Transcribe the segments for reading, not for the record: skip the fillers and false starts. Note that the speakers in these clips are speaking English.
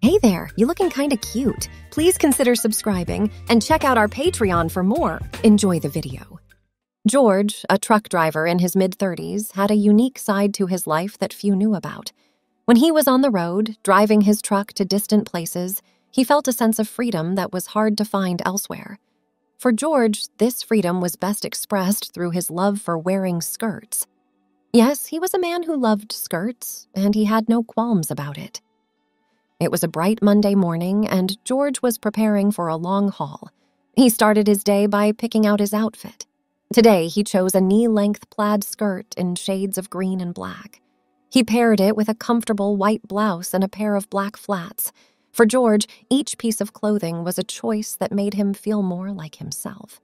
Hey there, you looking kinda cute. Please consider subscribing and check out our Patreon for more. Enjoy the video. George, a truck driver in his mid-30s, had a unique side to his life that few knew about. When he was on the road, driving his truck to distant places, he felt a sense of freedom that was hard to find elsewhere. For George, this freedom was best expressed through his love for wearing skirts. Yes, he was a man who loved skirts, and he had no qualms about it. It was a bright Monday morning, and George was preparing for a long haul. He started his day by picking out his outfit. Today, he chose a knee-length plaid skirt in shades of green and black. He paired it with a comfortable white blouse and a pair of black flats. For George, each piece of clothing was a choice that made him feel more like himself.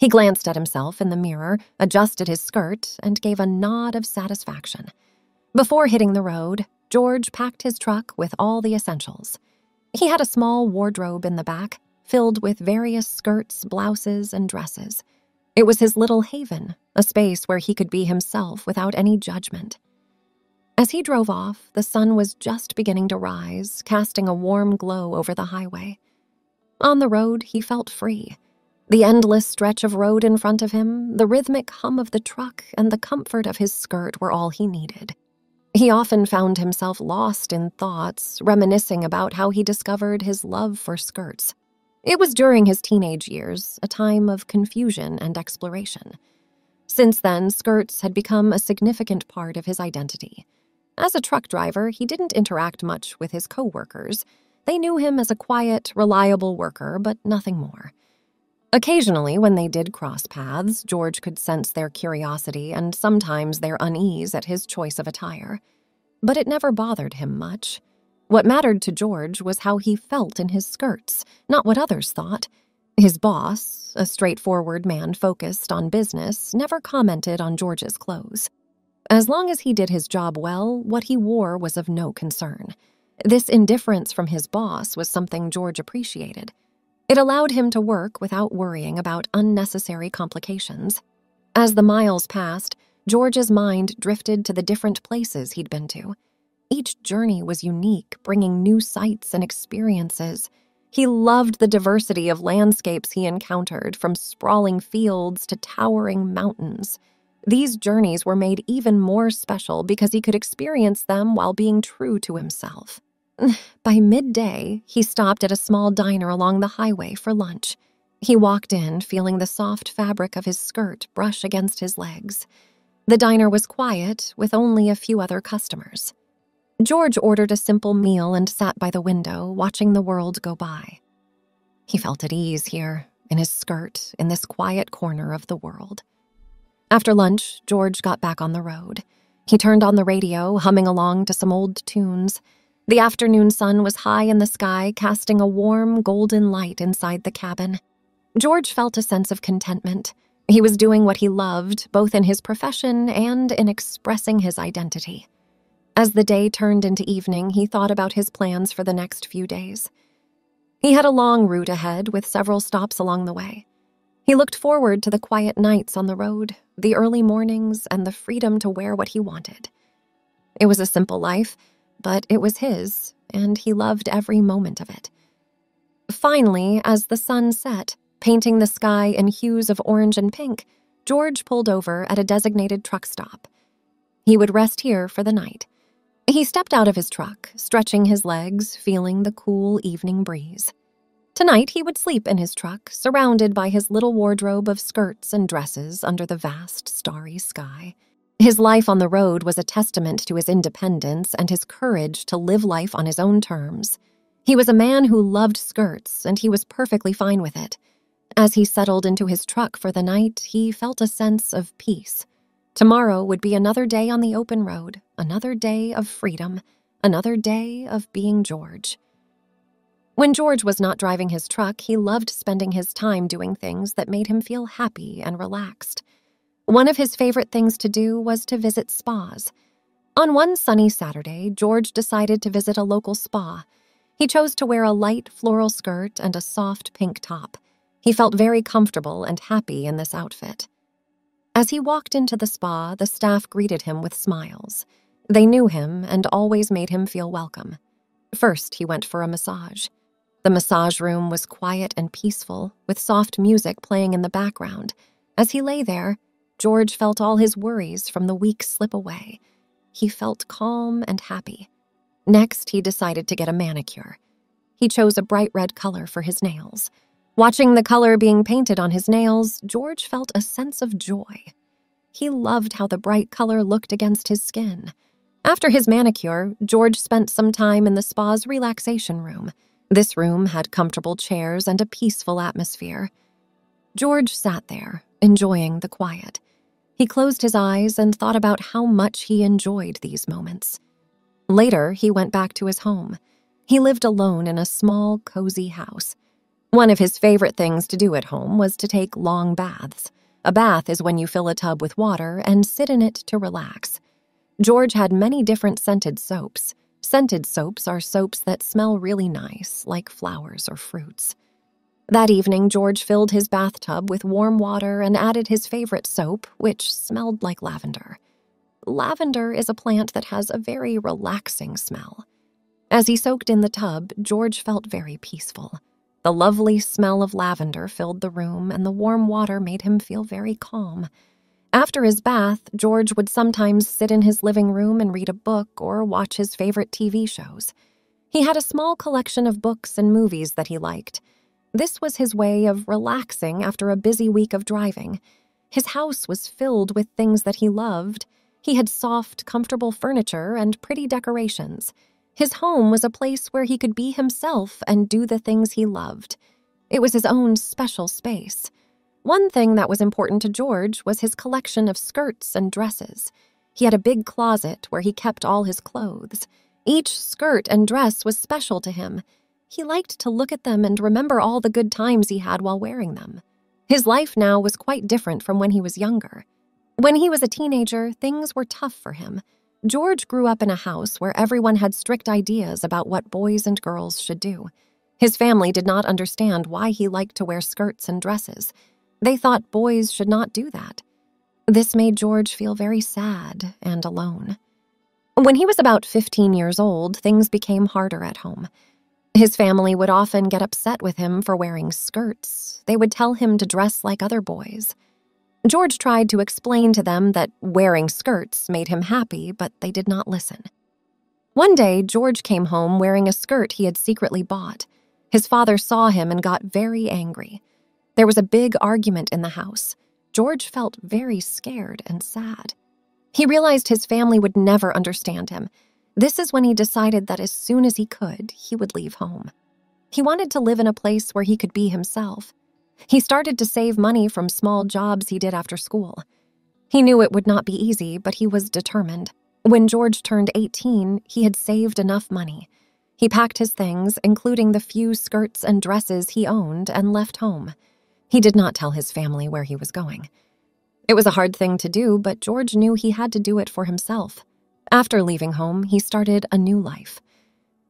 He glanced at himself in the mirror, adjusted his skirt, and gave a nod of satisfaction. Before hitting the road, George packed his truck with all the essentials. He had a small wardrobe in the back, filled with various skirts, blouses, and dresses. It was his little haven, a space where he could be himself without any judgment. As he drove off, the sun was just beginning to rise, casting a warm glow over the highway. On the road, he felt free. The endless stretch of road in front of him, the rhythmic hum of the truck, and the comfort of his skirt were all he needed. He often found himself lost in thoughts, reminiscing about how he discovered his love for skirts. It was during his teenage years, a time of confusion and exploration. Since then, skirts had become a significant part of his identity. As a truck driver, he didn't interact much with his co-workers. They knew him as a quiet, reliable worker, but nothing more. Occasionally, when they did cross paths, George could sense their curiosity and sometimes their unease at his choice of attire. But it never bothered him much. What mattered to George was how he felt in his skirts, not what others thought. His boss, a straightforward man focused on business, never commented on George's clothes. As long as he did his job well, what he wore was of no concern. This indifference from his boss was something George appreciated. It allowed him to work without worrying about unnecessary complications. As the miles passed, George's mind drifted to the different places he'd been to. Each journey was unique, bringing new sights and experiences. He loved the diversity of landscapes he encountered, from sprawling fields to towering mountains. These journeys were made even more special because he could experience them while being true to himself. By midday, he stopped at a small diner along the highway for lunch. He walked in, feeling the soft fabric of his skirt brush against his legs. The diner was quiet, with only a few other customers. George ordered a simple meal and sat by the window, watching the world go by. He felt at ease here, in his skirt, in this quiet corner of the world. After lunch, George got back on the road. He turned on the radio, humming along to some old tunes. The afternoon sun was high in the sky, casting a warm, golden light inside the cabin. George felt a sense of contentment. He was doing what he loved, both in his profession and in expressing his identity. As the day turned into evening, he thought about his plans for the next few days. He had a long route ahead, with several stops along the way. He looked forward to the quiet nights on the road, the early mornings, and the freedom to wear what he wanted. It was a simple life, but it was his, and he loved every moment of it. Finally, as the sun set, painting the sky in hues of orange and pink, George pulled over at a designated truck stop. He would rest here for the night. He stepped out of his truck, stretching his legs, feeling the cool evening breeze. Tonight, he would sleep in his truck, surrounded by his little wardrobe of skirts and dresses under the vast, starry sky. His life on the road was a testament to his independence and his courage to live life on his own terms. He was a man who loved skirts, and he was perfectly fine with it. As he settled into his truck for the night, he felt a sense of peace. Tomorrow would be another day on the open road, another day of freedom, another day of being George. When George was not driving his truck, he loved spending his time doing things that made him feel happy and relaxed. One of his favorite things to do was to visit spas. On one sunny Saturday, George decided to visit a local spa. He chose to wear a light floral skirt and a soft pink top. He felt very comfortable and happy in this outfit. As he walked into the spa, the staff greeted him with smiles. They knew him and always made him feel welcome. First, he went for a massage. The massage room was quiet and peaceful, with soft music playing in the background. As he lay there, George felt all his worries from the week slip away. He felt calm and happy. Next, he decided to get a manicure. He chose a bright red color for his nails. Watching the color being painted on his nails, George felt a sense of joy. He loved how the bright color looked against his skin. After his manicure, George spent some time in the spa's relaxation room. This room had comfortable chairs and a peaceful atmosphere. George sat there, enjoying the quiet. He closed his eyes and thought about how much he enjoyed these moments. Later, he went back to his home. He lived alone in a small, cozy house. One of his favorite things to do at home was to take long baths. A bath is when you fill a tub with water and sit in it to relax. George had many different scented soaps. Scented soaps are soaps that smell really nice, like flowers or fruits. That evening, George filled his bathtub with warm water and added his favorite soap, which smelled like lavender. Lavender is a plant that has a very relaxing smell. As he soaked in the tub, George felt very peaceful. The lovely smell of lavender filled the room, and the warm water made him feel very calm. After his bath, George would sometimes sit in his living room and read a book or watch his favorite TV shows. He had a small collection of books and movies that he liked. This was his way of relaxing after a busy week of driving. His house was filled with things that he loved. He had soft, comfortable furniture and pretty decorations. His home was a place where he could be himself and do the things he loved. It was his own special space. One thing that was important to George was his collection of skirts and dresses. He had a big closet where he kept all his clothes. Each skirt and dress was special to him. He liked to look at them and remember all the good times he had while wearing them. His life now was quite different from when he was younger. When he was a teenager, things were tough for him. George grew up in a house where everyone had strict ideas about what boys and girls should do. His family did not understand why he liked to wear skirts and dresses. They thought boys should not do that. This made George feel very sad and alone. When he was about 15 years old, things became harder at home. His family would often get upset with him for wearing skirts. They would tell him to dress like other boys. George tried to explain to them that wearing skirts made him happy, but they did not listen. One day, George came home wearing a skirt he had secretly bought. His father saw him and got very angry. There was a big argument in the house. George felt very scared and sad. He realized his family would never understand him. This is when he decided that as soon as he could, he would leave home. He wanted to live in a place where he could be himself. He started to save money from small jobs he did after school. He knew it would not be easy, but he was determined. When George turned 18, he had saved enough money. He packed his things, including the few skirts and dresses he owned, and left home. He did not tell his family where he was going. It was a hard thing to do, but George knew he had to do it for himself. After leaving home, he started a new life.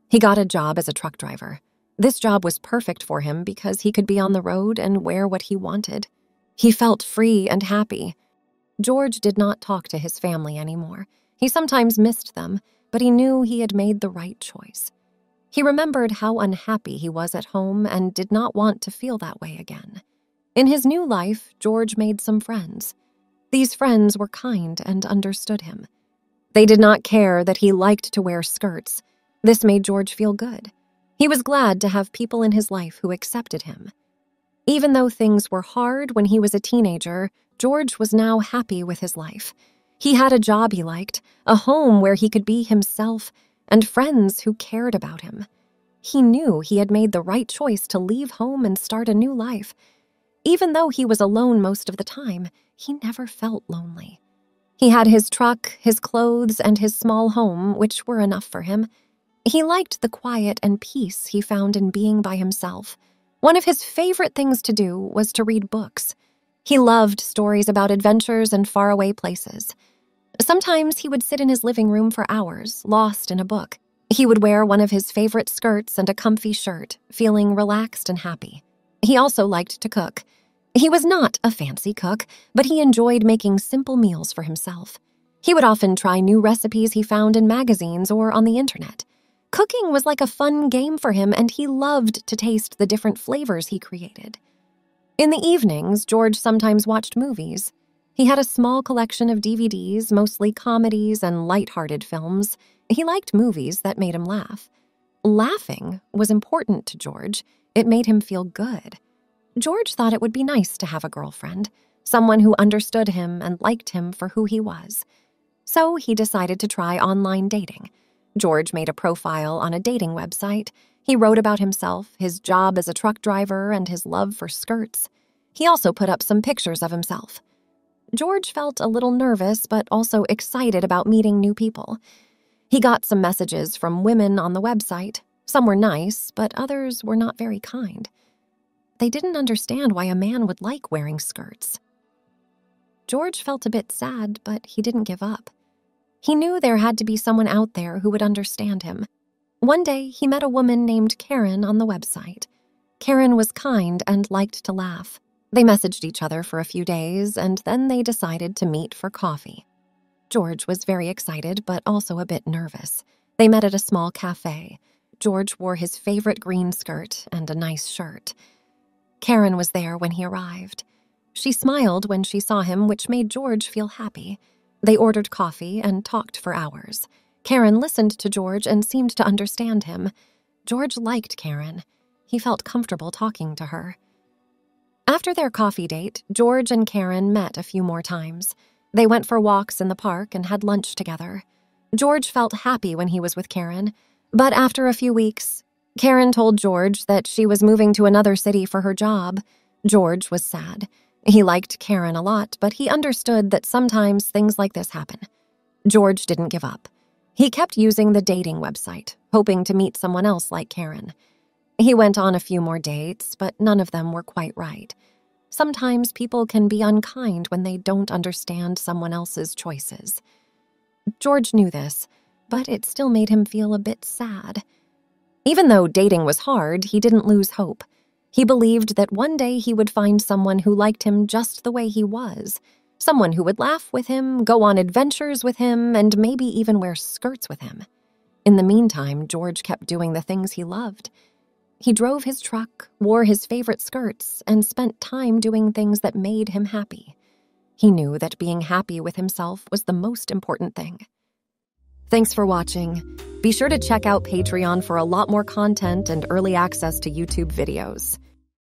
He got a job as a truck driver. This job was perfect for him because he could be on the road and wear what he wanted. He felt free and happy. George did not talk to his family anymore. He sometimes missed them, but he knew he had made the right choice. He remembered how unhappy he was at home and did not want to feel that way again. In his new life, George made some friends. These friends were kind and understood him. They did not care that he liked to wear skirts. This made George feel good. He was glad to have people in his life who accepted him. Even though things were hard when he was a teenager, George was now happy with his life. He had a job he liked, a home where he could be himself, and friends who cared about him. He knew he had made the right choice to leave home and start a new life. Even though he was alone most of the time, he never felt lonely. He had his truck, his clothes, and his small home, which were enough for him. He liked the quiet and peace he found in being by himself. One of his favorite things to do was to read books. He loved stories about adventures and faraway places. Sometimes he would sit in his living room for hours, lost in a book. He would wear one of his favorite skirts and a comfy shirt, feeling relaxed and happy. He also liked to cook. He was not a fancy cook, but he enjoyed making simple meals for himself. He would often try new recipes he found in magazines or on the internet. Cooking was like a fun game for him, and he loved to taste the different flavors he created. In the evenings, George sometimes watched movies. He had a small collection of DVDs, mostly comedies and lighthearted films. He liked movies that made him laugh. Laughing was important to George. It made him feel good. George thought it would be nice to have a girlfriend, someone who understood him and liked him for who he was. So he decided to try online dating. George made a profile on a dating website. He wrote about himself, his job as a truck driver, and his love for skirts. He also put up some pictures of himself. George felt a little nervous, but also excited about meeting new people. He got some messages from women on the website. Some were nice, but others were not very kind. They didn't understand why a man would like wearing skirts. George felt a bit sad, but he didn't give up. He knew there had to be someone out there who would understand him. One day, he met a woman named Karen on the website. Karen was kind and liked to laugh. They messaged each other for a few days, and then they decided to meet for coffee. George was very excited, but also a bit nervous. They met at a small cafe. George wore his favorite green skirt and a nice shirt. Karen was there when he arrived. She smiled when she saw him, which made George feel happy. They ordered coffee and talked for hours. Karen listened to George and seemed to understand him. George liked Karen. He felt comfortable talking to her. After their coffee date, George and Karen met a few more times. They went for walks in the park and had lunch together. George felt happy when he was with Karen, but after a few weeks, Karen told George that she was moving to another city for her job. George was sad. He liked Karen a lot, but he understood that sometimes things like this happen. George didn't give up. He kept using the dating website, hoping to meet someone else like Karen. He went on a few more dates, but none of them were quite right. Sometimes people can be unkind when they don't understand someone else's choices. George knew this, but it still made him feel a bit sad. Even though dating was hard, he didn't lose hope. He believed that one day he would find someone who liked him just the way he was, someone who would laugh with him, go on adventures with him, and maybe even wear skirts with him. In the meantime, George kept doing the things he loved. He drove his truck, wore his favorite skirts, and spent time doing things that made him happy. He knew that being happy with himself was the most important thing. Thanks for watching. Be sure to check out Patreon for a lot more content and early access to YouTube videos.